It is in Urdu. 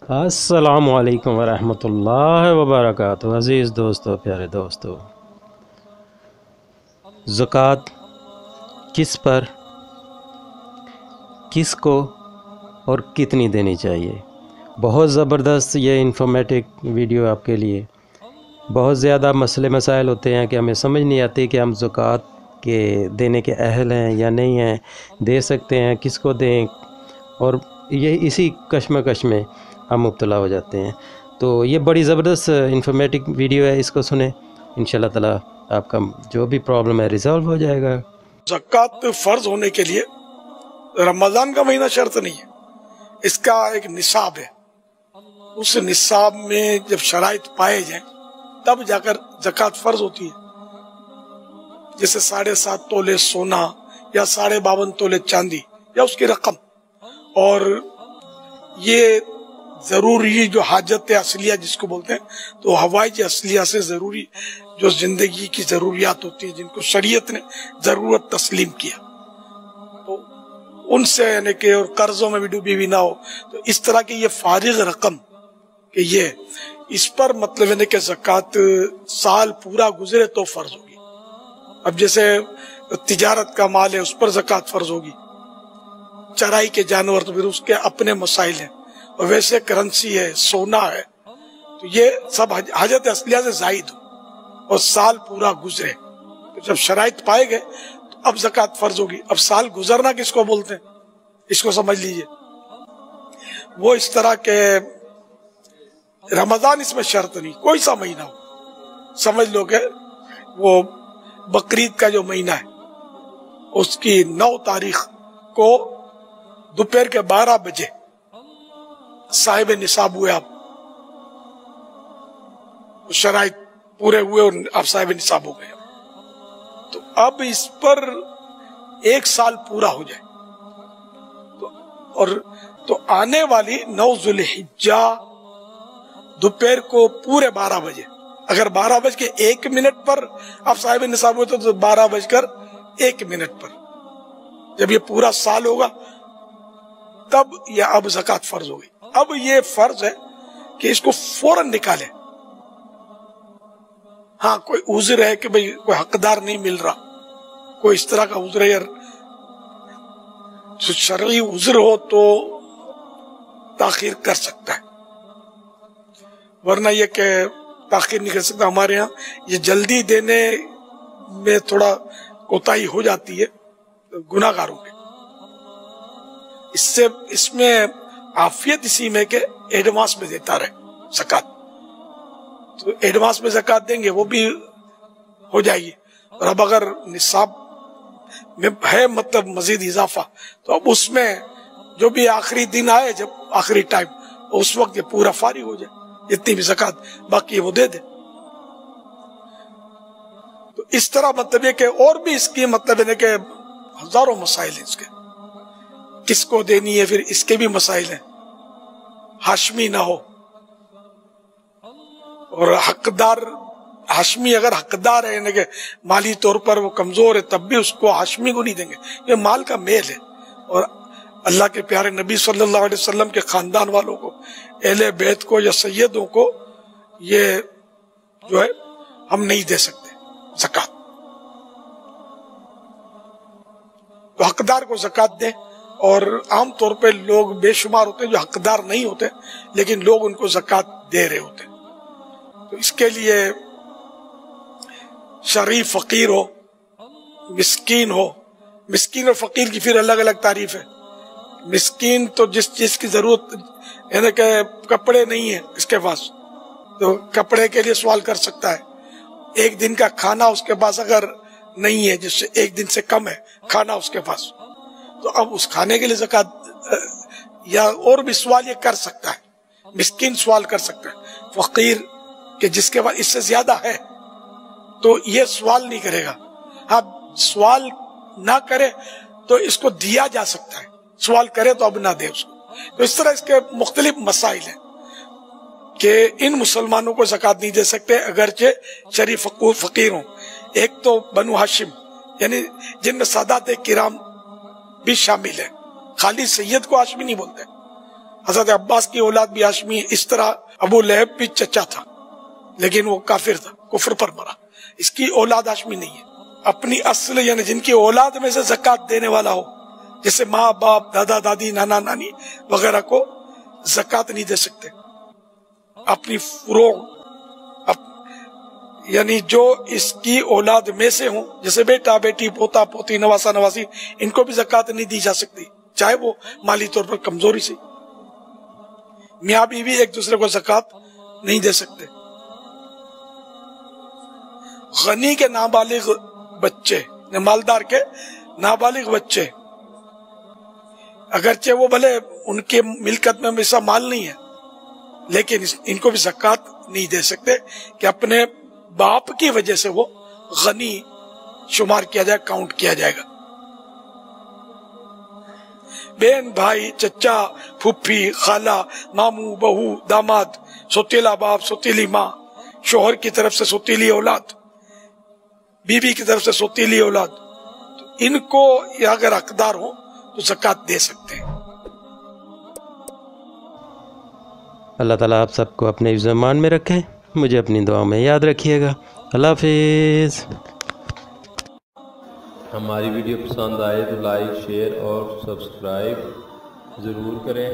السلام علیکم ورحمۃ اللہ وبرکاتہ۔ عزیز دوستو، پیارے دوستو، زکوٰۃ کس پر، کس کو اور کتنی دینی چاہیے؟ بہت زبردست یہ انفارمیٹک ویڈیو آپ کے لیے۔ بہت زیادہ مسئلے مسائل ہوتے ہیں کہ ہمیں سمجھ نہیں آتی کہ ہم زکوٰۃ کے دینے کے اہل ہیں یا نہیں ہیں، دے سکتے ہیں، کس کو دیں، اور یہ اسی کشمکش میں ہم مبتلا ہو جاتے ہیں۔ تو یہ بڑی زبردست انفارمیٹک ویڈیو ہے، اس کو سنیں، انشاءاللہ تعالی آپ کا جو بھی پرابلم ہے ریزالو ہو جائے گا۔ زکوٰۃ فرض ہونے کے لیے رمضان کا مہینہ شرط نہیں ہے، اس کا ایک نصاب ہے۔ اس نصاب میں جب شرائط پائے جائیں تب جا کر زکوٰۃ فرض ہوتی ہے۔ جیسے 7.5 تولے سونا یا 52.5 تولے چاندی یا اس کی رقم، اور یہ ضروری جو حاجت اصلیہ جس کو بولتے ہیں، تو حوائج اصلیہ سے ضروری جو زندگی کی ضروریات ہوتی ہیں، جن کو شریعت نے ضرورت تسلیم کیا، تو ان سے یعنی کہ اور قرضوں میں بھی ڈوبی ہوئی نہ ہو، تو اس طرح کی یہ فارغ رقم کہ یہ اس پر مطلب ہے کہ زکوٰۃ سال پورا گزرے تو فرض ہوگی۔ اب جیسے تجارت کا مال ہے، اس پر زکوٰۃ فرض ہوگی، چرائی کے جانور تو پھر اس کے اپنے مسائل ہیں، اور ویسے کرنسی ہے، سونا ہے، تو یہ سب حاجت اصلیہ سے زائد ہو اور سال پورا گزرے، تو جب شرائط پائے گئے تو اب زکوٰۃ فرض ہوگی۔ اب سال گزرنا کس کو بولتے ہیں، اس کو سمجھ لیجئے۔ وہ اس طرح کے رمضان اس میں شرط نہیں، کوئی سا مہینہ ہو، سمجھ لو کہ وہ بقرعید کا جو مہینہ ہے اس کی 9 تاریخ کو دوپہر کے 12 بجے صاحب نصاب ہوئے، آپ شرائط پورے ہوئے اور آپ صاحب نصاب ہو گئے، تو اب اس پر 1 سال پورا ہو جائے تو آنے والی 9 ذوالحجہ دوپہر کو پورے 12 بجے، اگر 12:01 پر آپ صاحب نصاب ہوئے تو 12:01 پر جب یہ پورا سال ہوگا تب یہ اب زکوٰۃ فرض ہوگی۔ اب یہ فرض ہے کہ اس کو فوراً نکالے۔ ہاں کوئی عذر ہے کہ بھئی کوئی حقدار نہیں مل رہا، کوئی اس طرح کا عذر ہے، یار شرعی عذر ہو تو تاخیر کر سکتا ہے، ورنہ یہ کہ تاخیر نہیں کر سکتا۔ ہمارے ہاں یہ جلدی دینے میں تھوڑا کوتاہی ہو جاتی ہے گناہ گاروں کے، اس میں عافیت اسی میں کہ ایڈوانس میں دیتا رہے زکوٰۃ، تو ایڈوانس میں زکوٰۃ دیں گے وہ بھی ہو جائے گی، اور اب اگر نصاب میں ہے مطلب مزید اضافہ تو اب اس میں جو بھی آخری دن آئے، جب آخری ٹائم، اس وقت یہ پورا فارغ ہو جائے، جتنی بھی زکوٰۃ باقی وہ دے دے۔ تو اس طرح مطلب یہ کہ اور بھی اس کی مطلب ہے کہ ہزاروں مسائل ہیں اس کے، کس کو دینی ہے، پھر اس کے بھی مسائل ہیں، ہاشمی نہ ہو، اور حقدار ہاشمی اگر حقدار ہے یعنی کہ مالی طور پر وہ کمزور ہے تب بھی اس کو ہاشمی کو نہیں دیں گے، یہ مال کا میل ہے، اور اللہ کے پیارے نبی صلی اللہ علیہ وسلم کے خاندان والوں کو، اہل بیت کو یا سیدوں کو یہ جو ہے ہم نہیں دے سکتے زکوٰۃ، تو حقدار کو زکوٰۃ دیں۔ اور عام طور پہ لوگ بے شمار ہوتے ہیں جو حقدار نہیں ہوتے لیکن لوگ ان کو زکوٰۃ دے رہے ہوتے ہیں، تو اس کے لیے شریف فقیر ہو، مسکین ہو، مسکین اور فقیر کی پھر الگ الگ تعریف ہے۔ مسکین تو جس چیز کی ضرورت یعنی کہ کپڑے نہیں ہیں اس کے پاس، تو کپڑے کے لیے سوال کر سکتا ہے، ایک دن کا کھانا اس کے پاس اگر نہیں ہے، جس سے ایک دن سے کم ہے کھانا اس کے پاس، تو اب اس کھانے کے لیے زکوٰۃ یا اور بھی سوال یہ کر سکتا ہے۔ مسکین سوال کر سکتا ہے، فقیر کہ جس کے پاس اس سے زیادہ ہے تو یہ سوال نہیں کرے گا، ہاں سوال نہ کرے تو اس کو دیا جا سکتا ہے، سوال کرے تو اب نہ دے اس کو۔ تو اس طرح اس کے مختلف مسائل ہیں کہ ان مسلمانوں کو زکوٰۃ نہیں دے سکتے اگرچہ شریف فقیر ہوں۔ ایک تو بنو ہاشم یعنی جن میں سادات کرام بھی شامل ہے، خالی سید کو ہاشمی نہیں بولتے، حضرت عباس کی اولاد بھی ہاشمی، اس طرح ابو لہب بھی چچا تھا لیکن وہ کافر تھا، کفر پر مرا، اس کی اولاد ہاشمی نہیں ہے۔ اپنی اصل یعنی جن کی اولاد میں سے زکوٰۃ دینے والا ہو، جیسے ماں باپ، دادا دادی، نانا نانی وغیرہ کو زکوٰۃ نہیں دے سکتے۔ اپنی فروع یعنی جو اس کی اولاد میں سے ہوں، جیسے بیٹا بیٹی، پوتا پوتی، نواسا نواسی، ان کو بھی زکوٰۃ نہیں دی جا سکتی، چاہے وہ مالی طور پر کمزوری سے۔ میاں بیوی ایک دوسرے کو زکوٰۃ نہیں دے سکتے۔ غنی کے نابالغ بچے، مالدار کے نابالغ بچے، اگرچہ وہ بھلے ان کے ملکت میں ایسا مال نہیں ہے لیکن ان کو بھی زکوٰۃ نہیں دے سکتے کہ اپنے باپ کی وجہ سے وہ غنی شمار کیا جائے، کاؤنٹ کیا جائے گا۔ بہن، بھائی، چچا، پھوپھی، خالہ، ماموں، بہو، داماد، سوتیلا باپ، سوتیلی ماں، شوہر کی طرف سے سوتیلی اولاد، بیوی کی طرف سے سوتیلی اولاد، تو ان کو اگر حقدار ہوں تو زکوٰۃ دے سکتے ہیں۔ اللہ تعالیٰ آپ سب کو اپنے حفظ و امان میں رکھے، مجھے اپنی دعاؤں میں یاد رکھیے گا۔ اللہ حافظ۔ ہماری ویڈیو پسند آئے تو لائک، شیئر اور سبسکرائب ضرور کریں۔